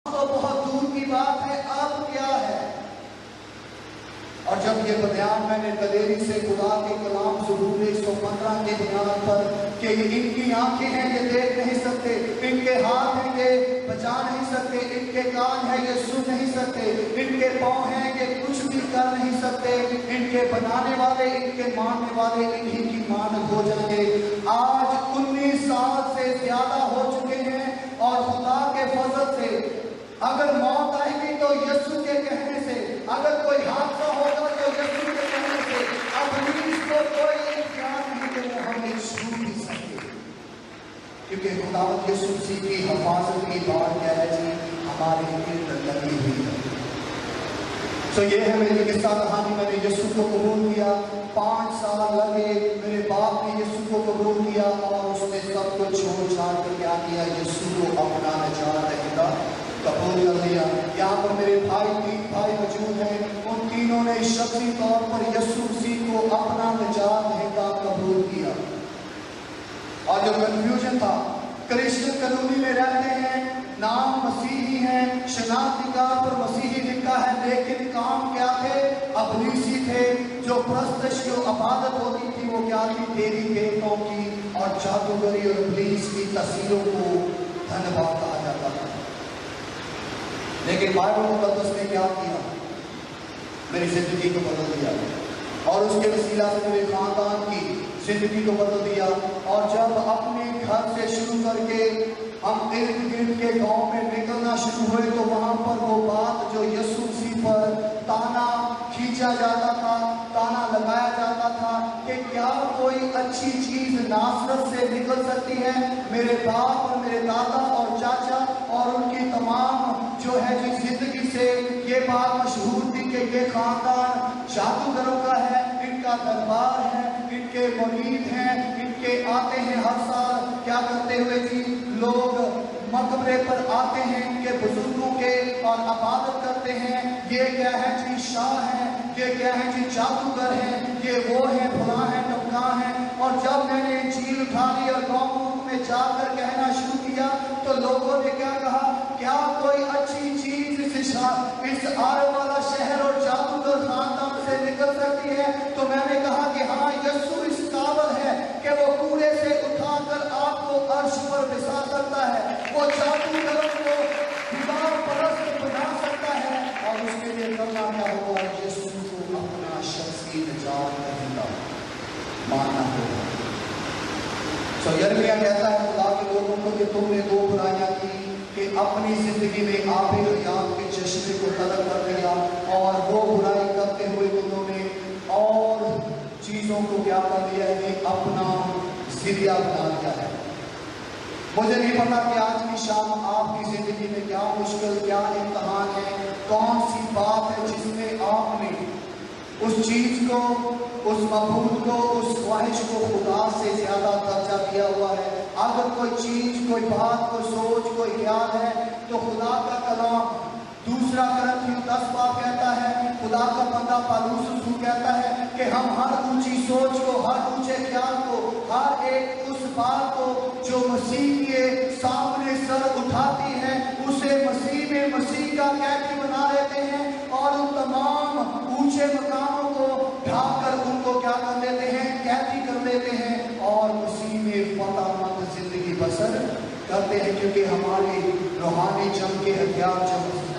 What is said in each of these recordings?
تو بہت دور کی بات ہے، اب کیا ہے؟ اور جب یہ بیان میں نے دلیری سے خدا کے کلام زبور 115 کے بیان پر کہ ان کی آنکھیں ہیں یہ دیکھ نہیں سکتے، ان کے ہاتھ ہیں یہ بچا نہیں سکتے، ان کے کان ہیں یہ سن نہیں سکتے، ان کے پاؤں ہیں یہ کچھ بھی کر نہیں سکتے، ان کے بنانے والے ان کے ماننے والے انہی کی مانند ہو جائیں گے۔ آج 19 سال سے زیادہ ہو چکے ہیں اور خدا کے فضل سے اگر موت آئے گی تو یسوع کے کہنے سے، اگر کوئی حادثہ ہوگا تو یسوع کے کہنے سے، اب اس کو کوئی اختیار نہیں کہ وہ ہمیں چھو بھی سکے، کیونکہ خداوند یسوع مسیح کی حفاظت کی بات کیا ہے جی ہمارے ارد لگی ہوئی ہے۔ تو یہ ہے میری قصہ کہانی، میں نے یسوع کو قبول کیا، 5 سال لگے، میرے باپ نے یسوع کو قبول کیا اور اس نے سب کو چھوڑ چھاڑ کر کیا کیا، یسوع کو اپنا نجات دہندہ قبول کر لیا۔ یہاں پر میرے 3 بھائی موجود ہیں، ان تینوں نے شخصی طور پر یسوع مسیح کو اپنا نجات دہندہ قبول کیا۔ اور جو کنفیوژن تھا، کرسچن کالونی میں رہتے ہیں، نام مسیحی ہیں، شناختی کارڈ پر مسیحی لکھا ہے، لیکن کام کیا تھے؟ ابلیسی تھے۔ جو پرستش جو عبادت ہوتی تھی وہ کیا تھی؟ دیوی دیوتاؤں کی اور جادوگری اور ابلیس کی تصویروں کو دھنواد کہا جاتا تھا۔ لیکن بائبل مقدس نے کیا کیا؟ میری زندگی کو بدل دیا اور اس کے وسیلہ سے میرے خاندان کی زندگی کو بدل دیا۔ اور جب اپنے گھر سے شروع کر کے ہم ارد گرد کے گاؤں میں نکلنا شروع ہوئے تو وہاں پر وہ بات جو یسوع مسیح پر تانا کھینچا جاتا تھا، تانا لگایا جاتا تھا کہ کیا کوئی اچھی چیز ناصرت سے نکل سکتی ہے؟ میرے باپ اور میرے دادا اور چاچا اور ان کی تمام جو ہے جی زندگی سے یہ بات مشہور تھی کہ یہ خاندان جادوگروں کا ہے، ان کا دربار ہے، ان کے مرید ہیں، ان کے آتے ہیں ہر سال کیا کرتے ہوئے جی لوگ مقبرے پر آتے ہیں ان کے بزرگوں کے اور عبادت کرتے ہیں۔ یہ کیا ہے جی شاہ ہیں، یہ کیا ہے جی جادوگر ہیں، یہ وہ ہیں فلاں ہیں ٹمکاں ہیں۔ اور جب میں نے انجیل اٹھا لی اور گاؤں میں جا کر کہنا شروع کیا تو لوگوں نے کیا کہا؟ کیا کوئی اچھی چیز اس آرے والا شہر اور جادوگر خاندان سے نکل سکتی ہے؟ تو میں نے کہا کہ ہاں یسوع اس قابل ہے کہ وہ کوڑے سے اٹھا کر آپ کو عرش پر بٹھا سکتا ہے، وہ جادوگروں کو دیوار پرست بنا سکتا ہے، اور اس کے لیے کرنا کیا ہوگا؟ یسوع کو اپنا شخصی نجات دہندہ ماننا ہوگا۔ تو یرمیا کہتا ہے خدا کے لوگوں کو کہ تم نے 2 برائیاں کی کہ اپنی زندگی میں آب حیات کے چشمے کو طلب کر لیا، اور وہ برائی کرتے ہوئے انہوں نے اور چیزوں کو کیا کر لیا ہے؟ اپنا ذریعہ بنا لیا ہے۔ مجھے نہیں پتا کہ آج کی شام آپ کی زندگی میں کیا مشکل، کیا امتحان ہے، کون سی بات ہے جس میں آپ نے اس چیز کو، اس معبود کو، اس خواہش کو خدا سے زیادہ درجہ دیا ہوا ہے۔ اگر کوئی چیز، کوئی بات، کوئی سوچ، کوئی خیال ہے تو خدا کا کلام 2 کرنتھیوں 10 باب کہتا ہے، خدا کا بندہ پالوس رسول کہتا ہے کہ ہم ہر اونچی سوچ کو، ہر اونچے خیال کو، ہر ایک اس بات کو جو مسیح کے سامنے سر اٹھاتی ہے اسے مسیح میں مسیح کا قیدی بنا لیتے ہیں، اور ان تمام اونچے مقاموں کو ڈھا کر ان کو کیا کر لیتے ہیں؟ قیدی کر لیتے ہیں، اور مسیح میں فتح مند زندگی بسر کرتے ہیں، کیونکہ ہمارے روحانی جنگ کے ہتھیار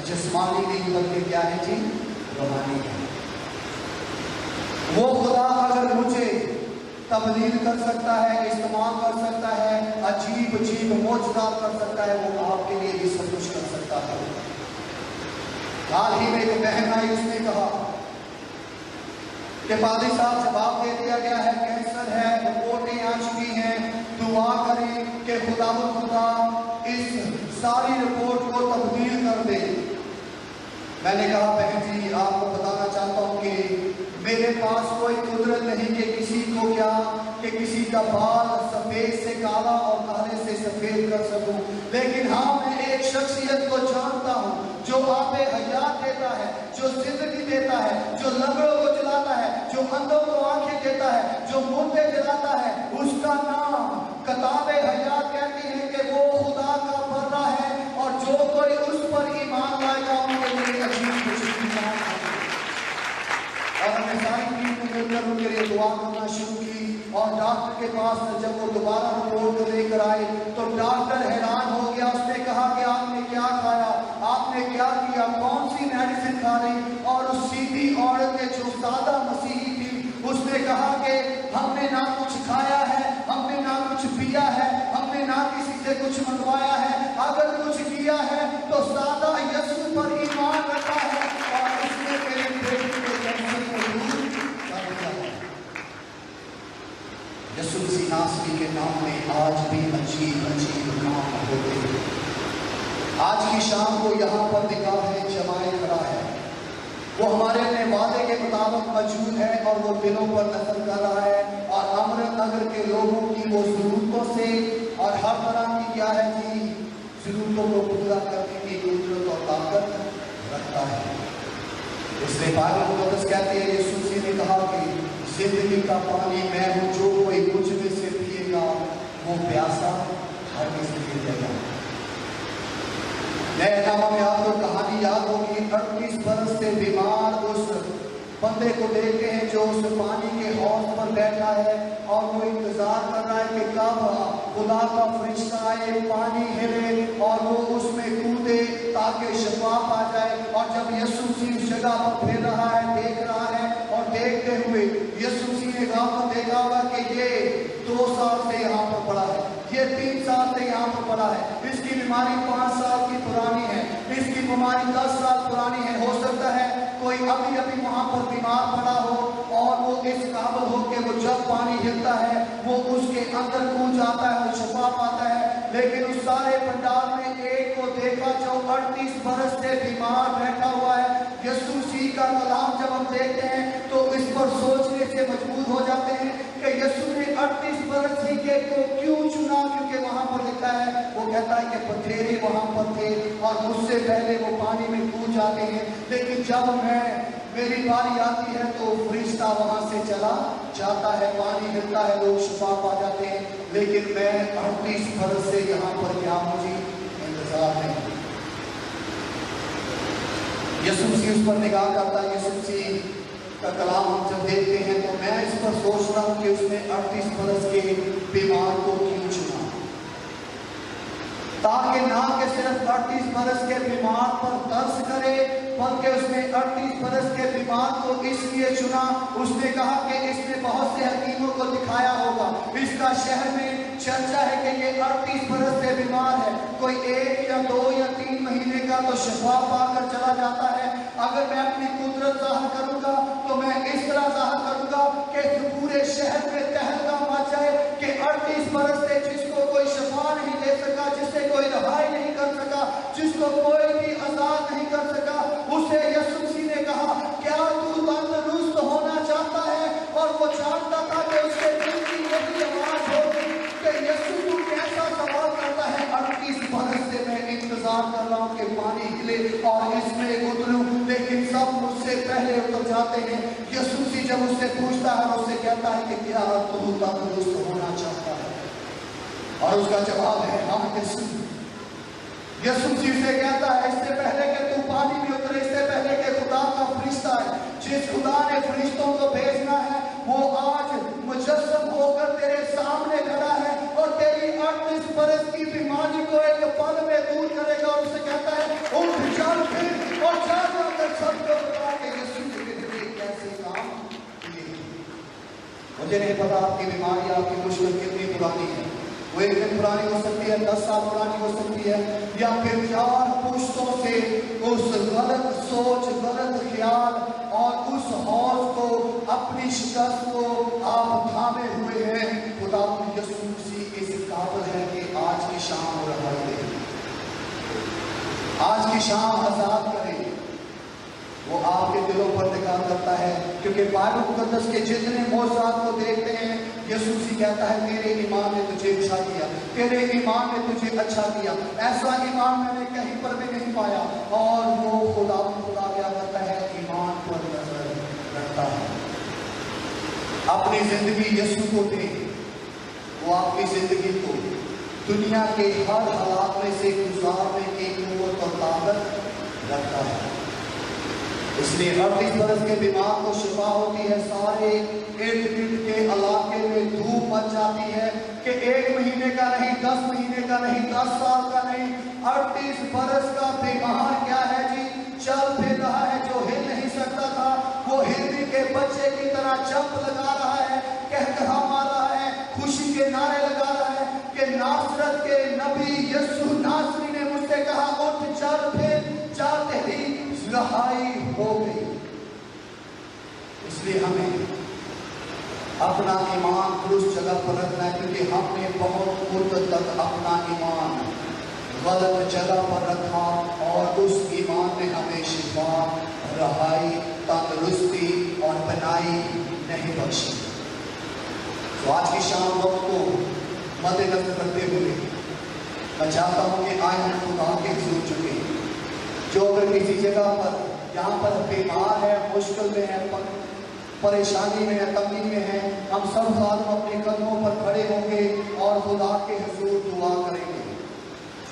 جسمانی نہیں بلکہ کیا ہے جی؟ روحانی ہے۔ وہ خدا اگر مجھے تبدیل کر سکتا ہے، استعمال کر سکتا ہے، عجیب عجیب معجزات کر سکتا ہے، وہ آپ کے لیے بھی سب کچھ کر سکتا ہے۔ حال ہی میں ایک بہن آئی، اس نے کہا کہ پادری صاحب جواب دے دیا گیا ہے، کینسر ہے، رپورٹیں آ چکی ہیں، دعا کریں کہ خدا اس ساری رپورٹ کو تبدیل کر دے۔ میں نے کہا بہن جی آپ کو بتانا چاہتا ہوں کہ میرے پاس کوئی قدرت نہیں کہ کسی کو کیا کہ کسی کا بال سفید سے کالا اور کالے سے سفید کر سکوں، لیکن ہاں میں ایک شخصیت کو جانتا ہوں جو آب حیات دیتا ہے، جو زندگی دیتا ہے، جو لنگڑوں کو چلاتا ہے، جو اندھوں کو آنکھیں دیتا ہے، جو مردے جلاتا ہے۔ اس کا نام کتاب حیات کہتی ہے کہ وہ خدا کا بندہ ہے، اور جو کوئی اس پر اور ڈاکٹر کے پاس جب وہ دوبارہ رپورٹ لے کر آئے تو ڈاکٹر حیران ہو گیا. اس نے کہا کہ آپ نے کیا کھایا, آپ نے کیا کیا, کون سی میڈیسن کھا رہی؟ اور اس سیدھی عورت نے جو سادہ مسیحی تھی اس نے کہا کہ ہم نے نہ کچھ کھایا ہے, ہم نے نہ کچھ پیا ہے, ہم نے نہ کسی سے کچھ منگوایا ہے, اگر کچھ کیا ہے تو سادہ یسوع پر ایمان رکھا ہے اور اس نے میرے بیٹے کے کینسر کو دور کر دیا ہے. یسوع مسیح ناصری کے نام میں آج بھی عجیب عجیب کام ہوتے ہیں. آج کی شام کو یہاں پر نگاہ جمائے کھڑا ہے, وہ ہمارے اپنے وعدے کے مطابق موجود ہے اور وہ دلوں پر نظر کر رہا ہے اور امرت نگر کے لوگوں کی وہ ضرورتوں سے اور ہر طرح کی کیا ہے جی ضرورتوں کو پورا کرنے کی قدرت اور طاقت رکھتا ہے. اس لیے بائبل مقدس کہتے ہیں یسوع مسیح نے کہا کہ زندگی کا پانی میں ہوں, جو کوئی مجھ میں سے پیے گا وہ پیاسا ہرگز نہیں رہے گا. نئے نامہ میں آپ کو کہانی یاد ہوگی, 38 برس سے بیمار اس بندے کو دیکھتے ہیں جو اس پانی کے حوض پر بیٹھا ہے اور وہ انتظار کر رہا ہے کہ کب خدا کا فرشتہ آئے, پانی ہلے اور وہ اس میں کودے تاکہ شفا پا جائے. اور جب یسوع مسیح اس جگہ پر پھر رہا ہے, دیکھ رہا ہے, اور دیکھتے ہوئے یسوع مسیح نے غور دیکھا ہوگا کہ یہ 2 سال سے یہاں پر پڑا ہے, یہ 3 سال سے یہاں پر پڑا ہے, اس کی بیماری 5 سال کی پرانی ہے, اس کی بیماری 10 سال پرانی ہے. ہو سکتا ہے کوئی ابھی ابھی وہاں پر بیمار پڑا ہو اور وہ اس قابل ہو کہ وہ جب پانی ہلتا ہے وہ اس کے اندر کود جاتا ہے, وہ شفا پاتا ہے. لیکن اس سارے پنڈال میں ایک کو دیکھا جو 38 برس سے بیمار بیٹھا ہوا ہے. یسوع مسیح کا کلام جب ہم دیکھتے ہیں تو اس پر سوچنے سے مجبور ہو جاتے ہیں کہ یسوع نے 38 برس ہی کے کو کیوں چنا, کیونکہ وہاں پر لکھا ہے, وہ کہتا ہے کہ پتھیرے وہاں پر تھے اور مجھ سے پہلے وہ پانی میں کود جاتے ہیں, لیکن جب میری باری آتی ہے تو فرشتہ وہاں سے چلا جاتا ہے, پانی ملتا ہے, لوگ شفا پا جاتے ہیں. لیکن میں 38 برس سے یہاں پر کیا مجھے انتظار نہیں. یسوع مسیح اس پر نگاہ کرتا ہے. یسوع مسیح کا کلام ہم جب دیکھتے ہیں تو میں اس پر سوچ رہا ہوں کہ اس نے 38 برس کے بیمار کو کیوں چنا, تاکہ نہ کہ صرف 38 برس کے بیمار پر ترس کرے بلکہ اس نے 38 برس کے بیمار کو اس لیے چنا. اس نے کہا کہ اس نے بہت سے حکیموں کو دکھایا ہوگا, اس کا شہر میں چرچا ہے کہ یہ 38 برس سے بیمار ہے, کوئی 1 یا 2 یا 3 مہینے کا تو شفا پا کر چلا جاتا ہے. اگر میں اپنی قدرت ظاہر کروں گا تو میں اس طرح ظاہر کروں گا کہ پورے شہر میں تہلکہ مچ جائے کہ 38 برس سے جس کو کوئی شفا نہیں دے سکا, جس سے کوئی رہائی نہیں کر سکا, جس کو کوئی بھی آزاد نہیں کر سکا, اسے یسوع مسیح نے کہا کیا تو تندرست ہونا چاہتا ہے؟ اور وہ جانتا تھا کہ اس کے دل کی یہی آواز ہوگی کہ یسوع تو کیسا سوال کرتا ہے, 38 برس سے میں انتظار کر رہا ہوں کہ پانی ہلے اور اس میں اتروں, لیکن سب مجھ سے پہلے اتر جاتے ہیں. یسوع مسیح جب اس سے پوچھتا ہے اور اس سے کہتا ہے کہ کیا تو تندرست ہونا چاہتا ہے, اور اس کا جواب ہے ہاں یسوع. یسوع مسیح سے کہتا ہے اس سے پہلے کہ تو پانی میں اترے, اس سے پہلے کہ خدا کا فرشتہ ہے, جس خدا نے فرشتوں کو بھیجنا ہے وہ آج مجسم ہو کر تیرے سامنے کھڑا ہے اور تیری 38 برس کی بیماری کو ایک پل میں دور کرے گا. اور اسے کہتا ہے اٹھ چل پھر اور جا کر سب کو بتا کہ یسوع نے تیرے کیسے کام کیے. مجھے نہیں پتا آپ کی بیماری, آپ کی مشکل کتنی پرانی ہے, وہ 1 دن پرانی ہو سکتی ہے, 10 سال پرانی ہو سکتی ہے, یا پھر 4 پشتوں سے اس غلط سوچ, غلط خیال اور اس حوض کو, اپنی شکست کو آپ تھامے ہوئے ہیں. خدا یسوع مسیح اس قابل ہے کہ آج کی شام وہ رہائی دے, آج کی شام آزاد کرے. وہ آپ کے دلوں پر نگاہ کرتا ہے, کیونکہ بائبل مقدس کے جتنے معجزات کو دیکھتے ہیں یسوع مسیح کہتا ہے تیرے ایمان نے تجھے اچھا کیا, تیرے ایمان نے تجھے اچھا کیا. ایسا ایمان میں نے کہیں پر بھی نہیں پایا. اور وہ خدا کیا کرتا ہے, ایمان پر نظر رکھتا ہے. اپنی زندگی یسوع کو دے, وہ آپ کی زندگی کو دنیا کے ہر حالات میں سے گزارنے کی قوت اور طاقت رکھتا ہے. اس لیے 38 برس کے بیمار کو شفا ہوتی ہے، سارے ارد گرد کے علاقے میں دھوپ مچ جاتی ہے کہ 1 مہینے کا نہیں، 10 مہینے کا نہیں، 10 سال کا نہیں، 38 برس کا بیمار کیا ہے جی، چل پھر رہا ہے، جو ہل نہیں سکتا تھا وہ ہلنے کے بچے کی طرح جمپ لگا رہا ہے، کہکہا مار رہا ہے، خوشی کے نعرے لگا رہا ہے کہ ناصرت کے نبی یسوع ناصری نے مجھ سے کہا اٹھ چل پھر، جاتے ہی رہائی ہو گئی۔ اس لیے ہمیں اپنا ایمان درست جگہ پر رکھنا ہے، کیونکہ ہم نے بہت مدت تک اپنا ایمان غلط جگہ پر رکھا اور اس ایمان نے ہمیں شفا، رہائی، تندرستی اور بنائی نہیں بخشی۔ تو آج کی شام وقت کو مد نظر رکھتے ہوئے میں چاہتا ہوں کہ آج ہم خدا کے حضور چکے، جو اگر کسی جگہ پر جہاں پر بیمار ہے، مشکل میں ہے، پریشانی میں ہے، تنگی میں ہے، ہم سب خادم اپنے قدموں پر کھڑے ہوں گے اور خدا کے حضور دعا کریں گے،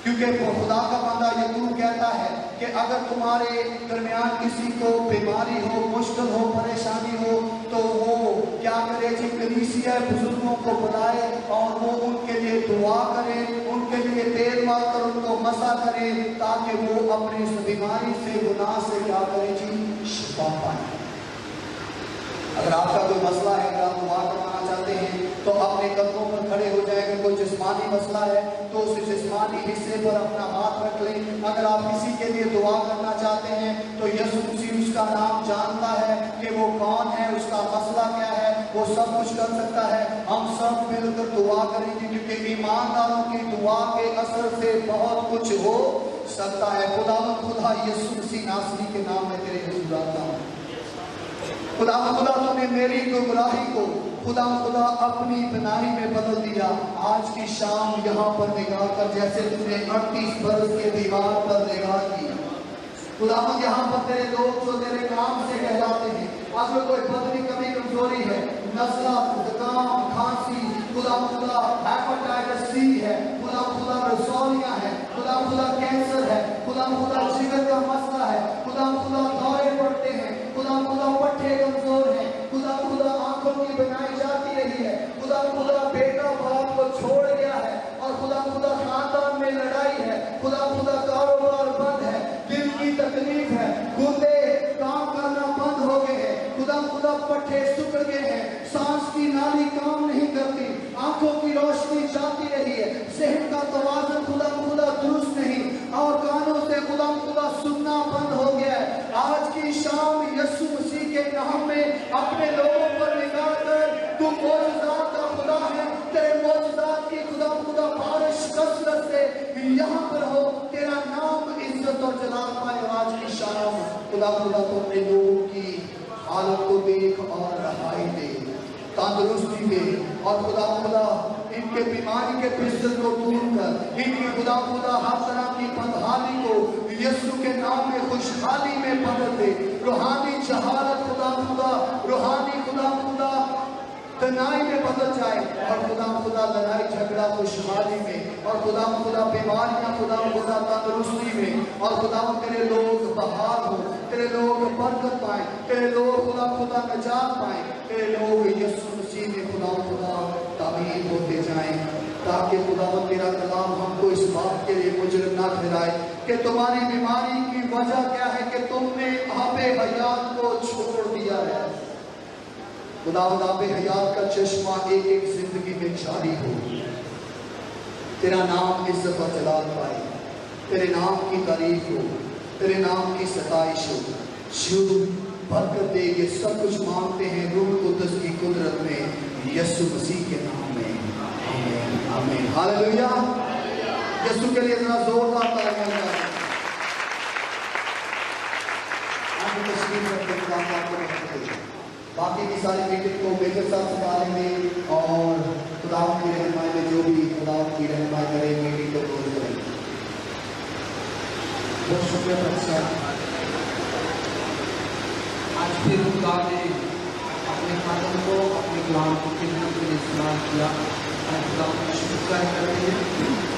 کیونکہ خدا کا بندہ یعقوب کہتا ہے کہ اگر تمہارے درمیان کسی کو بیماری ہو، مشکل ہو، پریشانی ہو تو وہ کیا کرے جی، کلیسیا بزرگوں کو بلائے اور وہ ان کے لیے دعا کرے، ان کے لیے تیل مال کر ان کو مسا کرے، تاکہ وہ اپنے اس بیماری سے، گناہ سے کیا کرے جی، شفا پائے۔ اگر آپ کا کوئی مسئلہ ہے، اگر آپ دعا کروانا چاہتے ہیں تو اپنے قدموں پر کھڑے ہو جائیں گے۔ کوئی جسمانی مسئلہ ہے تو اس جسمانی حصے پر اپنا ہاتھ رکھ لیں۔ اگر آپ کسی کے لیے دعا کرنا چاہتے ہیں تو یسوع مسیح اس کا نام جانتا ہے کہ وہ کون ہے، اس کا مسئلہ کیا ہے، وہ سب کچھ کر سکتا ہے۔ ہم سب مل کر دعا کریں گے، کیونکہ ایمانداروں کی دعا کے اثر سے بہت کچھ ہو سکتا ہے۔ خدا یسوع مسیح ناصری کے نام میں تیرے حضور آتا ہوں۔ خدا تو نے میری گمراہی کو خدا اپنی بنائی میں بدل دیا۔ آج کی شام یہاں پر نگاہ کر، جیسے تم نے 38 برس کے دیوار پر نگاہ کی، خدا یہاں پر تیرے لوگ جو تیرے نام سے کہلاتے ہیں، آج میں کوئی بدنی کمی کمزوری ہے، نزلہ، زکام، کھانسی، خدا ہیپاٹائٹس سی ہے، خدا رسولیاں ہے، خدا کینسر ہے، خدا جگر کا مسئلہ ہے، خدا دورے پڑتے ہیں، خدا پٹھے کمزور ہیں، خدا آنکھوں کی بنائی جاتی رہی ہے، خدا بیٹا باپ کو چھوڑ گیا ہے، اور خدا خاندان میں لڑائی ہے، خدا کاروبار بند ہے، دل کی تکلیف ہے، گردے کام کرنا بند ہو گئے ہیں، خدا پٹھے سکڑ گئے ہیں، سانس کی نالی کام نہیں کرتی، آنکھوں کی روشنی جاتی رہی ہے، ذہن کا توازن خدا درست نہیں، اور کانوں سے خدا سننا بند ہو گیا ہے۔ آج کی شام یسوع مسیح کے نام میں اپنے لوگوں پر نگاہ کر، تو معجزات کا خدا ہے، تیرے معجزات کی خدا بارش کثرت سے یہاں پر ہو، تیرا نام عزت اور جلال پائے۔ اور آج کی شام خدا تو اپنے لوگوں کی حالت کو دیکھ اور رہائی دے، تندرستی دے، اور خدا ان کے بیماری کے بستر کو دور کر، ان کی خدا ہر طرح کی بدحالی کو یسوع کے نام میں خوشحالی میں بدل دے۔ روحانی جہالت روحانی تنائی میں بدل جائے، اور خدا لڑائی جھگڑا خوشحالی میں، اور خدا بیماریاں تندرستی میں، اور تیرے لوگ بحال ہو، تیرے لوگ برکت پائیں، تیرے لوگ خدا نجات پائیں، تیرے لوگ یسوع مسیح میں خدا تعمیر ہوتے جائیں، تاکہ تیرا کلام ہم کو اس بات کے لیے مجرم نہ ٹھہرائے کہ تمہاری بیماری کی وجہ کیا ہے کہ تم نے آب حیات کو چھوڑ دیا ہے۔ آب حیات کا چشمہ ایک ایک زندگی میں جاری ہو، تیرا نام عزت اور جلال پائے، تیرے نام کی تعریف ہو، تیرے نام کی ستائش ہو، برکت دے۔ یہ سب کچھ مانگتے ہیں روح القدس کی قدرت میں، یسوع مسیح کے نام میں، آمین آمین ہاللویا۔ یسوع کے لیے ذرا زوردار تالیاں بجائیں۔ آپ تشریف رکھتے ہیں، آپ کو رکھتے ہیں، باقی کی ساری میٹنگ کو میجر صاحب سنبھالیں گے، اور خدا کی رہنمائی میں جو بھی خدا کی رہنمائی کریں، میٹنگ کو کلوز کریں گے۔ بہت شکریہ صاحب۔ آج پھر خدا نے اپنے قدم کو اپنے کلام کی خدمت کے لیے استعمال کیا، خدا کا شکر کرتے ہیں۔